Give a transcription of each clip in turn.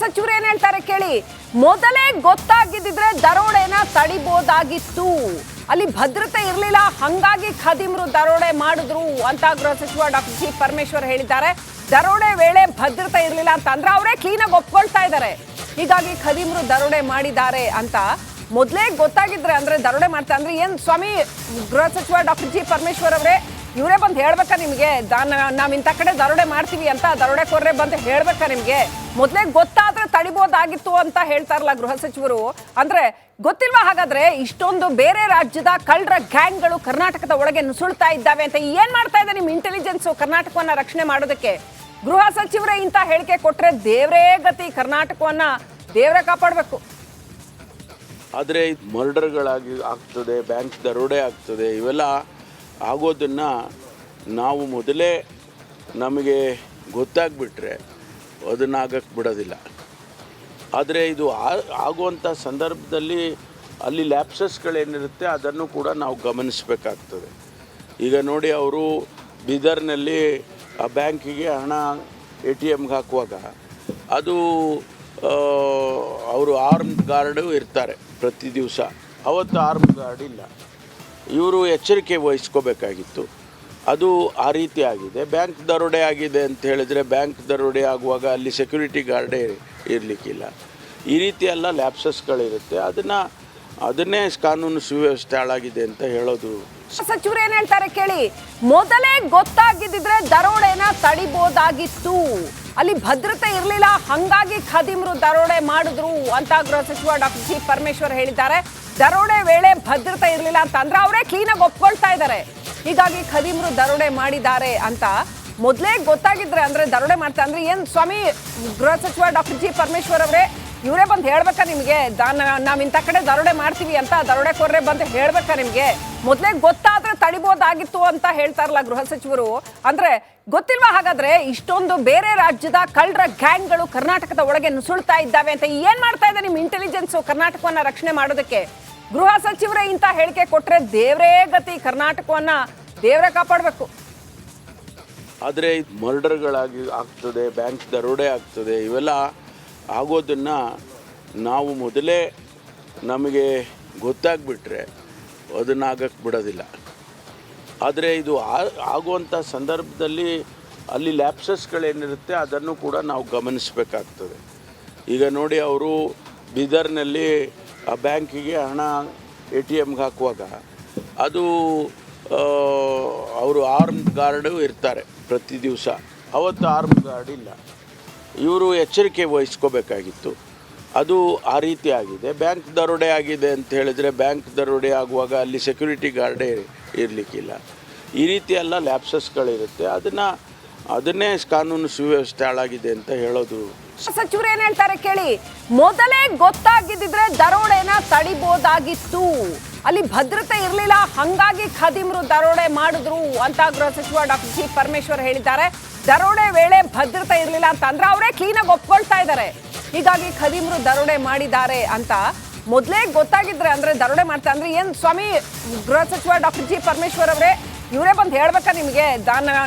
ಸಚಿವರು ಏನ್ ಹೇಳ್ತಾರೆ ಕೇಳಿ. ಮೊದಲೇ ಗೊತ್ತಾಗಿದ್ದಿದ್ರೆ ದರೋಡೆನ ತಡಿಬೋದಾಗಿತ್ತು. ಅಲ್ಲಿ ಭದ್ರತೆ ಇರಲಿಲ್ಲ, ಹಂಗಾಗಿ ಖದೀಮರು ದರೋಡೆ ಮಾಡಿದ್ರು ಅಂತ ಗೃಹ ಸಚಿವ ಡಾಕ್ಟರ್ ಜಿ ಪರಮೇಶ್ವರ್ ಹೇಳಿದ್ದಾರೆ. ದರೋಡೆ ವೇಳೆ ಭದ್ರತೆ ಇರಲಿಲ್ಲ ಅಂತ ಅಂದ್ರೆ ಅವರೇ ಕ್ಲೀನಾಗಿ ಒಪ್ಕೊಳ್ತಾ ಇದ್ದಾರೆ. ಹೀಗಾಗಿ ಖದೀಮರು ದರೋಡೆ ಮಾಡಿದ್ದಾರೆ ಅಂತ ಮೊದಲೇ ಗೊತ್ತಾಗಿದ್ರೆ ಅಂದ್ರೆ ದರೋಡೆ ಮಾಡ್ತಾ ಅಂದ್ರೆ ಏನ್ ಸ್ವಾಮಿ ಗೃಹ ಸಚಿವ ಡಾಕ್ಟರ್ ಜಿ ಪರಮೇಶ್ವರ್ ಅವರೇ ಇವರೇ ಬಂದು ಹೇಳ್ಬೇಕಾ ನಿಮಗೆ ನಾವ್ ಇಂಥ ಕಡೆ ದರೋಡೆ ಮಾಡ್ತೀವಿ ಅಂತ ದರೋಡೆಕೋರ್ರೆ ಬಂದು ಹೇಳ್ಬೇಕಾ ನಿಮ್ಗೆ? ಮೊದಲೇ ಗೊತ್ತಾದ್ರೆ ತಡಿಬೋದಾಗಿತ್ತು ಅಂತ ಹೇಳ್ತಾರಲ್ಲ ಗೃಹ ಸಚಿವರು. ಅಂದ್ರೆ ಗೊತ್ತಿಲ್ವಾ ಹಾಗಾದ್ರೆ ಇಷ್ಟೊಂದು ಬೇರೆ ರಾಜ್ಯದ ಕಳ್ಳರ ಗ್ಯಾಂಗ್ಗಳು ಕರ್ನಾಟಕದ ಒಳಗೆ ನುಸುಳ್ತಾ ಇದ್ದಾವೆ ಅಂತ? ಏನ್ ಮಾಡ್ತಾ ಇದೆ ನಿಮ್ಮ ಇಂಟೆಲಿಜೆನ್ಸ್ ಕರ್ನಾಟಕವನ್ನ ರಕ್ಷಣೆ ಮಾಡೋದಕ್ಕೆ? ಗೃಹ ಸಚಿವರೇ ಇಂಥ ಹೇಳಿಕೆ ಕೊಟ್ರೆ ದೇವ್ರೇ ಗತಿ, ಕರ್ನಾಟಕವನ್ನ ದೇವ್ರೇ ಕಾಪಾಡಬೇಕು. ಆದರೆ ಮರ್ಡರ್ಗಳಾಗಿ ಆಗ್ತದೆ, ಬ್ಯಾಂಕ್ ದರೋಡೆ ಆಗ್ತದೆ, ಇವೆಲ್ಲ ಆಗೋದನ್ನು ನಾವು ಮೊದಲೇ ನಮಗೆ ಗೊತ್ತಾಗ್ಬಿಟ್ರೆ ಅದನ್ನು ಆಗಕ್ಕೆ ಬಿಡೋದಿಲ್ಲ. ಆದರೆ ಇದು ಆಗುವಂಥ ಸಂದರ್ಭದಲ್ಲಿ ಅಲ್ಲಿ ಲ್ಯಾಪ್ಸಸ್ಗಳೇನಿರುತ್ತೆ ಅದನ್ನು ಕೂಡ ನಾವು ಗಮನಿಸಬೇಕಾಗ್ತದೆ. ಈಗ ನೋಡಿ, ಅವರು ಬೀದರ್ನಲ್ಲಿ ಆ ಬ್ಯಾಂಕಿಗೆ ಹಣ ATMಗೆ ಹಾಕುವಾಗ ಅದು ಅವರು ಆರ್ಮ್ಡ್ ಗಾರ್ಡು ಇರ್ತಾರೆ ಪ್ರತಿ ದಿವಸ. ಅವತ್ತು ಆರ್ಮ್ಡ್ ಗಾರ್ಡ್ ಇಲ್ಲ. ಇವರು ಎಚ್ಚರಿಕೆ ವಹಿಸ್ಕೋಬೇಕಾಗಿತ್ತು. ಅದು ಆ ರೀತಿ ಆಗಿದೆ. ಬ್ಯಾಂಕ್ ದರೋಡೆ ಆಗಿದೆ ಅಂತ ಹೇಳಿದರೆ ಬ್ಯಾಂಕ್ ದರೋಡೆ ಆಗುವಾಗ ಅಲ್ಲಿ ಸೆಕ್ಯೂರಿಟಿ ಗಾರ್ಡೇ ಇರಲಿಕ್ಕಿಲ್ಲ. ಈ ರೀತಿ ಎಲ್ಲ ಲ್ಯಾಪ್ಸಸ್ಗಳಿರುತ್ತೆ. ಅದನ್ನೇ ಕಾನೂನು ಸುವ್ಯವಸ್ಥೆ ಹಾಳಾಗಿದೆ ಅಂತ ಹೇಳೋದು. ಸಚಿವರು ಏನ್ ಹೇಳ್ತಾರೆ ಕೇಳಿ. ಮೊದಲೇ ಗೊತ್ತಾಗಿದ್ದಿದ್ರೆ ದರೋಡೆನ ತಡಿಬೋದಾಗಿತ್ತು. ಅಲ್ಲಿ ಭದ್ರತೆ ಇರಲಿಲ್ಲ, ಹಂಗಾಗಿ ಖದೀಮರು ದರೋಡೆ ಮಾಡಿದ್ರು ಅಂತ ಗೃಹ ಸಚಿವ ಡಾಕ್ಟರ್ ಜಿ ಪರಮೇಶ್ವರ್ ಹೇಳಿದ್ದಾರೆ. ದರೋಡೆ ವೇಳೆ ಭದ್ರತೆ ಇರಲಿಲ್ಲ ಅಂತ ಅಂದ್ರೆ ಅವರೇ ಕ್ಲೀನಾಗಿ ಒಪ್ಕೊಳ್ತಾ ಇದ್ದಾರೆ. ಹೀಗಾಗಿ ಖದೀಮರು ದರೋಡೆ ಮಾಡಿದ್ದಾರೆ ಅಂತ ಮೊದಲೇ ಗೊತ್ತಾಗಿದ್ರೆ ಅಂದ್ರೆ ದರೋಡೆ ಮಾಡ್ತಾ ಅಂದ್ರೆ ಏನ್ ಸ್ವಾಮಿ ಗೃಹ ಸಚಿವ ಡಾಕ್ಟರ್ ಜಿ ಪರಮೇಶ್ವರ್ ಅವರೇ ಇವರೇ ಬಂದು ಹೇಳ್ಬೇಕಾ ನಿಮಗೆ ನಾವ್ ಇಂಥ ಕಡೆ ದರೋಡೆ ಮಾಡ್ತೀವಿ ಅಂತ ದರೋಡೆಕೋರ್ರೆ ಬಂದು ಹೇಳ್ಬೇಕಾ ನಿಮ್ಗೆ? ಮೊದಲೇ ಗೊತ್ತಾದ್ರೆ ತಡಿಬೋದಾಗಿತ್ತು ಅಂತ ಹೇಳ್ತಾರಲ್ಲ ಗೃಹ ಸಚಿವರು. ಅಂದ್ರೆ ಗೊತ್ತಿಲ್ವಾ ಹಾಗಾದ್ರೆ ಇಷ್ಟೊಂದು ಬೇರೆ ರಾಜ್ಯದ ಕಳ್ಳರ ಗ್ಯಾಂಗ್ಗಳು ಕರ್ನಾಟಕದ ಒಳಗೆ ನುಸುಳ್ತಾ ಇದ್ದಾವೆ ಅಂತ? ಏನ್ ಮಾಡ್ತಾ ಇದೆ ನಿಮ್ಮ ಇಂಟೆಲಿಜೆನ್ಸ್ ಕರ್ನಾಟಕವನ್ನ ರಕ್ಷಣೆ ಮಾಡೋದಕ್ಕೆ? ಗೃಹ ಸಚಿವರೇ ಇಂಥ ಹೇಳಿಕೆ ಕೊಟ್ರೆ ದೇವ್ರೇ ಗತಿ, ಕರ್ನಾಟಕವನ್ನ ದೇವ್ರೇ ಕಾಪಾಡಬೇಕು. ಆದರೆ ಮರ್ಡರ್ಗಳಾಗಿ ಆಗ್ತದೆ, ಬ್ಯಾಂಕ್ ದರೋಡೆ ಆಗ್ತದೆ, ಇವೆಲ್ಲ ಆಗೋದನ್ನು ನಾವು ಮೊದಲೇ ನಮಗೆ ಗೊತ್ತಾಗ್ಬಿಟ್ರೆ ಅದನ್ನು ಆಗಕ್ಕೆ ಬಿಡೋದಿಲ್ಲ. ಆದರೆ ಇದು ಆಗುವಂಥ ಸಂದರ್ಭದಲ್ಲಿ ಅಲ್ಲಿ ಲ್ಯಾಪ್ಸಸ್ಗಳೇನಿರುತ್ತೆ ಅದನ್ನು ಕೂಡ ನಾವು ಗಮನಿಸಬೇಕಾಗ್ತದೆ. ಈಗ ನೋಡಿ, ಅವರು ಬೀದರ್ನಲ್ಲಿ ಆ ಬ್ಯಾಂಕಿಗೆ ಹಣ ATMಗೆ ಹಾಕುವಾಗ ಅದು ಅವರು ಆರ್ಮ್ಡ್ ಗಾರ್ಡು ಇರ್ತಾರೆ ಪ್ರತಿ ದಿವಸ. ಅವತ್ತು ಆರ್ಮ್ಡ್ ಗಾರ್ಡ್ ಇಲ್ಲ. ಇವರು ಎಚ್ಚರಿಕೆ ವಹಿಸ್ಕೋಬೇಕಾಗಿತ್ತು. ಅದು ಆ ರೀತಿ ಆಗಿದೆ. ಬ್ಯಾಂಕ್ ದರೋಡೆ ಆಗಿದೆ ಅಂತ ಹೇಳಿದರೆ ಬ್ಯಾಂಕ್ ದರೋಡೆ ಆಗುವಾಗ ಅಲ್ಲಿ ಸೆಕ್ಯೂರಿಟಿ ಗಾರ್ಡೇ ಇರಲಿಕ್ಕಿಲ್ಲ. ಈ ರೀತಿ ಎಲ್ಲ ಲ್ಯಾಪ್ಸಸ್ಗಳಿರುತ್ತೆ. ಅದನ್ನೇ ಕಾನೂನು ಸುವ್ಯವಸ್ಥೆ ಹಾಳಾಗಿದೆ ಅಂತ ಹೇಳೋದು. ಸಚಿವರು ಏನ್ ಹೇಳ್ತಾರೆ ಕೇಳಿ. ಮೊದಲೇ ಗೊತ್ತಾಗಿದ್ದಿದ್ರೆ ದರೋಡೆನ ತಡಿಬೋದಾಗಿತ್ತು. ಅಲ್ಲಿ ಭದ್ರತೆ ಇರಲಿಲ್ಲ, ಹಂಗಾಗಿ ಖದೀಮರು ದರೋಡೆ ಮಾಡಿದ್ರು ಅಂತ ಗೃಹ ಸಚಿವ ಡಾಕ್ಟರ್ ಜಿ ಪರಮೇಶ್ವರ್ ಹೇಳಿದ್ದಾರೆ. ದರೋಡೆ ವೇಳೆ ಭದ್ರತೆ ಇರಲಿಲ್ಲ ಅಂತ ಅಂದ್ರೆ ಅವರೇ ಕ್ಲೀನಾಗಿ ಒಪ್ಕೊಳ್ತಾ ಇದ್ದಾರೆ. ಹೀಗಾಗಿ ಖದೀಮರು ದರೋಡೆ ಮಾಡಿದ್ದಾರೆ ಅಂತ ಮೊದಲೇ ಗೊತ್ತಾಗಿದ್ರೆ ಅಂದ್ರೆ ದರೋಡೆ ಮಾಡ್ತಾ ಅಂದ್ರೆ ಏನ್ ಸ್ವಾಮಿ ಗೃಹ ಸಚಿವ ಡಾಕ್ಟರ್ ಜಿ ಪರಮೇಶ್ವರ್ ಅವರೇ ಇವರೇ ಬಂದು ಹೇಳ್ಬೇಕಾ ನಿಮಗೆ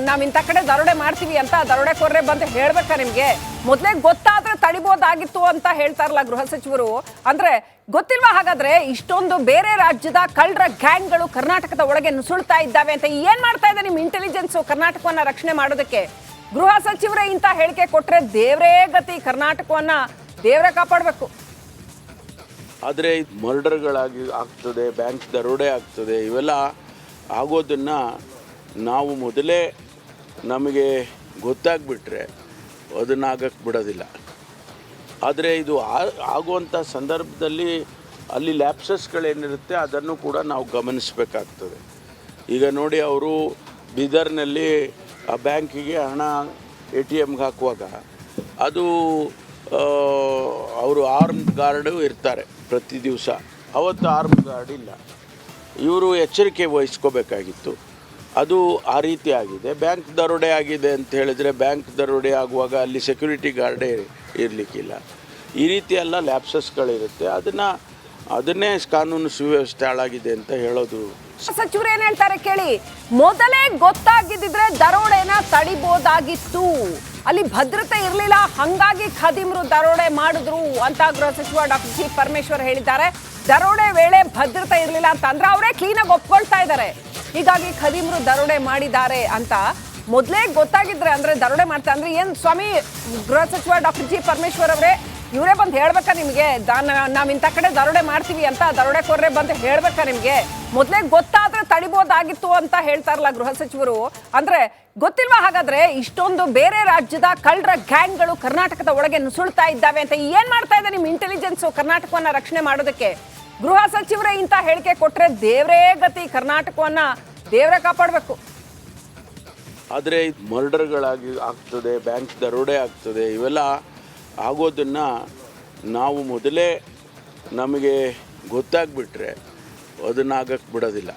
ನಾವ್ ಇಂಥ ಕಡೆ ದರೋಡೆ ಮಾಡ್ತೀವಿ ಅಂತ ದರೋಡೆಕೋರ್ರೆ ಬಂದು ಹೇಳ್ಬೇಕಾ ನಿಮ್ಗೆ? ಮೊದಲೇ ಗೊತ್ತಾದ್ರೆ ತಡಿಬೋದಾಗಿತ್ತು ಅಂತ ಹೇಳ್ತಾರಲ್ಲ ಗೃಹ ಸಚಿವರು. ಅಂದ್ರೆ ಗೊತ್ತಿಲ್ವಾ ಹಾಗಾದ್ರೆ ಇಷ್ಟೊಂದು ಬೇರೆ ರಾಜ್ಯದ ಕಳ್ಳರ ಗ್ಯಾಂಗ್ಗಳು ಕರ್ನಾಟಕದ ಒಳಗೆ ನುಸುಳ್ತಾ ಇದ್ದಾವೆ ಅಂತ? ಏನ್ ಮಾಡ್ತಾ ಇದೆ ನಿಮ್ಮ ಇಂಟೆಲಿಜೆನ್ಸ್ ಕರ್ನಾಟಕವನ್ನ ರಕ್ಷಣೆ ಮಾಡೋದಕ್ಕೆ? ಗೃಹ ಸಚಿವರೇ ಇಂಥ ಹೇಳಿಕೆ ಕೊಟ್ರೆ ದೇವ್ರೇ ಗತಿ, ಕರ್ನಾಟಕವನ್ನ ದೇವ್ರೇ ಕಾಪಾಡಬೇಕು. ಆದರೆ ಮರ್ಡರ್ಗಳಾಗಿ ಆಗ್ತದೆ, ಬ್ಯಾಂಕ್ ದರೋಡೆ ಆಗ್ತದೆ, ಇವೆಲ್ಲ ಆಗೋದನ್ನು ನಾವು ಮೊದಲೇ ನಮಗೆ ಗೊತ್ತಾಗ್ಬಿಟ್ರೆ ಅದನ್ನು ಆಗಕ್ಕೆ ಬಿಡೋದಿಲ್ಲ. ಆದರೆ ಇದು ಆಗುವಂಥ ಸಂದರ್ಭದಲ್ಲಿ ಅಲ್ಲಿ ಲ್ಯಾಪ್ಸಸ್ಗಳೇನಿರುತ್ತೆ ಅದನ್ನು ಕೂಡ ನಾವು ಗಮನಿಸಬೇಕಾಗ್ತದೆ. ಈಗ ನೋಡಿ, ಅವರು ಬೀದರ್ನಲ್ಲಿ ಆ ಬ್ಯಾಂಕಿಗೆ ಹಣ ATMಗೆ ಹಾಕುವಾಗ ಅದು ಅವರು ಆರ್ಮ್ಡ್ ಗಾರ್ಡು ಇರ್ತಾರೆ ಪ್ರತಿ ದಿವಸ. ಅವತ್ತು ಆರ್ಮ್ಡ್ ಗಾರ್ಡ್ ಇಲ್ಲ. ಇವರು ಎಚ್ಚರಿಕೆ ವಹಿಸ್ಕೋಬೇಕಾಗಿತ್ತು. ಅದು ಆ ರೀತಿ ಆಗಿದೆ. ಬ್ಯಾಂಕ್ ದರೋಡೆ ಆಗಿದೆ ಅಂತ ಹೇಳಿದರೆ ಬ್ಯಾಂಕ್ ದರೋಡೆ ಆಗುವಾಗ ಅಲ್ಲಿ ಸೆಕ್ಯೂರಿಟಿ ಗಾರ್ಡೇ ಇರಲಿಕ್ಕಿಲ್ಲ. ಈ ರೀತಿ ಎಲ್ಲ ಲ್ಯಾಪ್ಸಸ್ಗಳಿರುತ್ತೆ. ಅದನ್ನೇ ಕಾನೂನು ಸುವ್ಯವಸ್ಥೆ ಹಾಳಾಗಿದೆ ಅಂತ ಹೇಳೋದು. ಸಚಿವರು ಏನ್ ಹೇಳ್ತಾರೆ ಕೇಳಿ. ಮೊದಲೇ ಗೊತ್ತಾಗಿದ್ದಿದ್ರೆ ದರೋಡೆನ ತಡಿಬೋದಾಗಿತ್ತು. ಅಲ್ಲಿ ಭದ್ರತೆ ಇರಲಿಲ್ಲ, ಹಂಗಾಗಿ ಖದೀಮ್ರು ದರೋಡೆ ಮಾಡಿದ್ರು ಅಂತ ಗೃಹ ಸಚಿವ ಡಾಕ್ಟರ್ ಜಿ ಪರಮೇಶ್ವರ್ ಹೇಳಿದ್ದಾರೆ. ದರೋಡೆ ವೇಳೆ ಭದ್ರತೆ ಇರಲಿಲ್ಲ ಅಂತ ಅಂದ್ರೆ ಅವರೇ ಕ್ಲೀನಾಗಿ ಒಪ್ಕೊಳ್ತಾ ಇದ್ದಾರೆ. ಹೀಗಾಗಿ ಖದೀಮ್ರು ದರೋಡೆ ಮಾಡಿದ್ದಾರೆ ಅಂತ ಮೊದಲೇ ಗೊತ್ತಾಗಿದ್ರೆ ಅಂದ್ರೆ ದರೋಡೆ ಮಾಡ್ತಾ ಅಂದ್ರೆ ಏನ್ ಸ್ವಾಮಿ ಗೃಹ ಸಚಿವ ಡಾಕ್ಟರ್ ಜಿ ಪರಮೇಶ್ವರ್ ಅವರೇ ಇವರೇ ಬಂದು ಹೇಳ್ಬೇಕಾ ನಿಮಗೆ ನಾವ್ ಇಂಥ ಕಡೆ ದರೋಡೆ ಮಾಡ್ತೀವಿ ಅಂತ ದರೋಡೆಕೋರೇ ಬಂದು ಹೇಳ್ಬೇಕಾ ನಿಮ್ಗೆ? ಮೊದಲೇ ಗೊತ್ತಾದ್ರೆ ತಡಿಬೋದಾಗಿತ್ತು ಅಂತ ಹೇಳ್ತಾರಲ್ಲ ಗೃಹ ಸಚಿವರು. ಅಂದ್ರೆ ಗೊತ್ತಿಲ್ವಾ ಹಾಗಾದ್ರೆ ಇಷ್ಟೊಂದು ಬೇರೆ ರಾಜ್ಯದ ಕಳ್ಳರ ಗ್ಯಾಂಗ್ಗಳು ಕರ್ನಾಟಕದ ಒಳಗೆ ನುಸುಳ್ತಾ ಇದ್ದಾವೆ ಅಂತ? ಏನ್ ಮಾಡ್ತಾ ಇದೆ ನಿಮ್ಮ ಇಂಟೆಲಿಜೆನ್ಸ್ ಕರ್ನಾಟಕವನ್ನ ರಕ್ಷಣೆ ಮಾಡೋದಕ್ಕೆ? ಗೃಹ ಸಚಿವರೇ ಇಂಥ ಹೇಳಿಕೆ ಕೊಟ್ರೆ ದೇವರೇ ಗತಿ, ಕರ್ನಾಟಕವನ್ನ ದೇವರೇ ಕಾಪಾಡಬೇಕು. ಆದರೆ ಮರ್ಡರ್ಗಳಾಗಿ ಆಗ್ತದೆ, ಬ್ಯಾಂಕ್ ದರೋಡೆ ಆಗ್ತದೆ, ಇವೆಲ್ಲ ಆಗೋದನ್ನು ನಾವು ಮೊದಲೇ ನಮಗೆ ಗೊತ್ತಾಗ್ಬಿಟ್ರೆ ಅದನ್ನು ಆಗಕ್ಕೆ ಬಿಡೋದಿಲ್ಲ.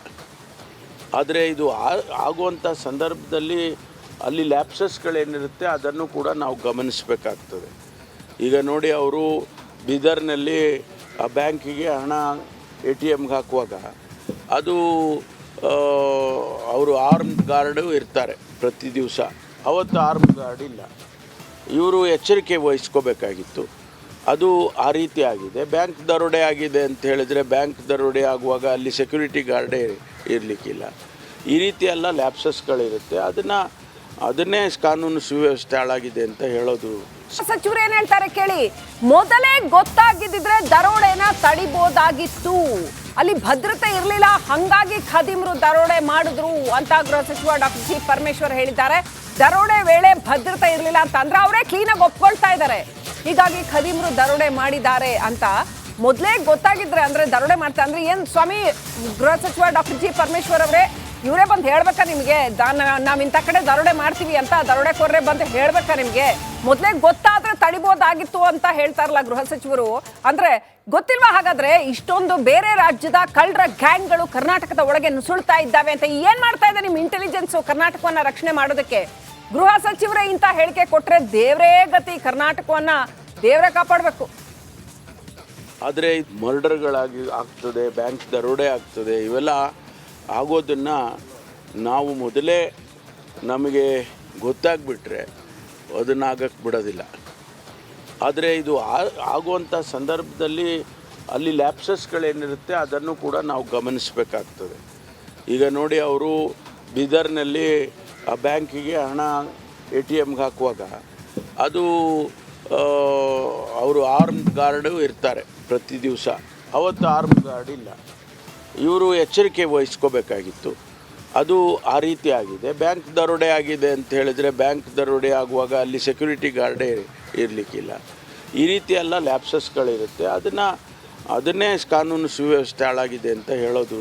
ಆದರೆ ಇದು ಆಗುವಂಥ ಸಂದರ್ಭದಲ್ಲಿ ಅಲ್ಲಿ ಲ್ಯಾಪ್ಸಸ್ಗಳೇನಿರುತ್ತೆ ಅದನ್ನು ಕೂಡ ನಾವು ಗಮನಿಸಬೇಕಾಗ್ತದೆ. ಈಗ ನೋಡಿ, ಅವರು ಬೀದರ್ನಲ್ಲಿ ಆ ಬ್ಯಾಂಕಿಗೆ ಹಣ ATMಗೆ ಹಾಕುವಾಗ ಅದು ಅವರು ಆರ್ಮ್ಡ್ ಗಾರ್ಡು ಇರ್ತಾರೆ ಪ್ರತಿ ದಿವಸ. ಅವತ್ತು ಆರ್ಮ್ಡ್ ಗಾರ್ಡ್ ಇಲ್ಲ. ಇವರು ಎಚ್ಚರಿಕೆ ವಹಿಸ್ಕೋಬೇಕಾಗಿತ್ತು. ಅದು ಆ ರೀತಿ ಆಗಿದೆ. ಬ್ಯಾಂಕ್ ದರೋಡೆ ಆಗಿದೆ ಅಂತ ಹೇಳಿದರೆ ಬ್ಯಾಂಕ್ ದರೋಡೆ ಆಗುವಾಗ ಅಲ್ಲಿ ಸೆಕ್ಯೂರಿಟಿ ಗಾರ್ಡೇ ಇರಲಿಕ್ಕಿಲ್ಲ. ಈ ರೀತಿ ಎಲ್ಲ ಲ್ಯಾಪ್ಸಸ್ಗಳಿರುತ್ತೆ. ಅದನ್ನೇ ಕಾನೂನು ಸುವ್ಯವಸ್ಥೆ ಹಾಳಾಗಿದೆ ಅಂತ ಹೇಳೋದು. ಸಚಿವರು ಏನ್ ಹೇಳ್ತಾರೆ ಕೇಳಿ. ಮೊದಲೇ ಗೊತ್ತಾಗಿದ್ದಿದ್ರೆ ದರೋಡೆನ ತಡಿಬೋದಾಗಿತ್ತು. ಅಲ್ಲಿ ಭದ್ರತೆ ಇರಲಿಲ್ಲ, ಹಂಗಾಗಿ ಖದೀಮ್ರು ದರೋಡೆ ಮಾಡಿದ್ರು ಅಂತ ಗೃಹ ಸಚಿವ ಡಾಕ್ಟರ್ ಜಿ ಪರಮೇಶ್ವರ್ ಹೇಳಿದ್ದಾರೆ. ದರೋಡೆ ವೇಳೆ ಭದ್ರತೆ ಇರಲಿಲ್ಲ ಅಂತ ಅಂದ್ರೆ ಅವರೇ ಕ್ಲೀನಾಗಿ ಒಪ್ಕೊಳ್ತಾ ಇದ್ದಾರೆ. ಹೀಗಾಗಿ ಖದೀಮ್ರು ದರೋಡೆ ಮಾಡಿದ್ದಾರೆ ಅಂತ ಮೊದಲೇ ಗೊತ್ತಾಗಿದ್ರೆ ಅಂದ್ರೆ ದರೋಡೆ ಮಾಡ್ತಾ ಅಂದ್ರೆ ಏನ್ ಸ್ವಾಮಿ ಗೃಹ ಸಚಿವ ಡಾಕ್ಟರ್ ಜಿ ಪರಮೇಶ್ವರ್ ಅವರೇ ಇವರೇ ಬಂದು ಹೇಳ್ಬೇಕಾ ನಿಮಗೆ ನಾವ್ ಇಂಥ ಕಡೆ ದರೋಡೆ ಮಾಡ್ತೀವಿ ಅಂತ ದರೋಡೆಕೋರೇ ಬಂದು ಹೇಳ್ಬೇಕಾ ನಿಮ್ಗೆ? ಮೊದಲೇ ಗೊತ್ತಾದ್ರೆ ತಡಿಬೋದಾಗಿತ್ತು ಅಂತ ಹೇಳ್ತಾರಲ್ಲ ಗೃಹ ಸಚಿವರು. ಅಂದ್ರೆ ಗೊತ್ತಿಲ್ವಾ ಹಾಗಾದ್ರೆ ಇಷ್ಟೊಂದು ಬೇರೆ ರಾಜ್ಯದ ಕಳ್ಳರ ಗ್ಯಾಂಗ್ಗಳು ಕರ್ನಾಟಕದ ಒಳಗೆ ನುಸುಳ್ತಾ ಇದ್ದಾವೆ ಅಂತ? ಏನ್ ಮಾಡ್ತಾ ಇದೆ ನಿಮ್ಮ ಇಂಟೆಲಿಜೆನ್ಸ್ ಕರ್ನಾಟಕವನ್ನ ರಕ್ಷಣೆ ಮಾಡೋದಕ್ಕೆ? ಗೃಹ ಸಚಿವರೇ ಇಂಥ ಹೇಳಿಕೆ ಕೊಟ್ರೆ ದೇವರೇ ಗತಿ, ಕರ್ನಾಟಕವನ್ನ ದೇವರೇ ಕಾಪಾಡಬೇಕು. ಆದರೆ ಮರ್ಡರ್ಗಳಾಗಿ ಆಗ್ತದೆ, ಬ್ಯಾಂಕ್ ದರೋಡೆ ಆಗ್ತದೆ, ಇವೆಲ್ಲ ಆಗೋದನ್ನು ನಾವು ಮೊದಲೇ ನಮಗೆ ಗೊತ್ತಾಗ್ಬಿಟ್ರೆ ಅದನ್ನು ಆಗಕ್ಕೆ ಬಿಡೋದಿಲ್ಲ. ಆದರೆ ಇದು ಆಗುವಂಥ ಸಂದರ್ಭದಲ್ಲಿ ಅಲ್ಲಿ ಲ್ಯಾಪ್ಸಸ್ಗಳೇನಿರುತ್ತೆ ಅದನ್ನು ಕೂಡ ನಾವು ಗಮನಿಸಬೇಕಾಗ್ತದೆ. ಈಗ ನೋಡಿ, ಅವರು ಬೀದರ್ನಲ್ಲಿ ಆ ಬ್ಯಾಂಕಿಗೆ ಹಣ ATMಗೆ ಹಾಕುವಾಗ ಅದು ಅವರು ಆರ್ಮ್ಡ್ ಗಾರ್ಡು ಇರ್ತಾರೆ ಪ್ರತಿ ದಿವಸ. ಅವತ್ತು ಆರ್ಮ್ಡ್ ಗಾರ್ಡ್ ಇಲ್ಲ. ಇವರು ಎಚ್ಚರಿಕೆ ವಹಿಸ್ಕೋಬೇಕಾಗಿತ್ತು. ಅದು ಆ ರೀತಿ ಆಗಿದೆ. ಬ್ಯಾಂಕ್ ದರೋಡೆ ಆಗಿದೆ ಅಂತ ಹೇಳಿದರೆ ಬ್ಯಾಂಕ್ ದರೋಡೆ ಆಗುವಾಗ ಅಲ್ಲಿ ಸೆಕ್ಯೂರಿಟಿ ಗಾರ್ಡೇ ಇರಲಿಕ್ಕಿಲ್ಲ. ಈ ರೀತಿ ಎಲ್ಲ ಲ್ಯಾಪ್ಸಸ್ಗಳಿರುತ್ತೆ. ಅದನ್ನೇ ಕಾನೂನು ಸುವ್ಯವಸ್ಥೆ ಹಾಳಾಗಿದೆ ಅಂತ ಹೇಳೋದು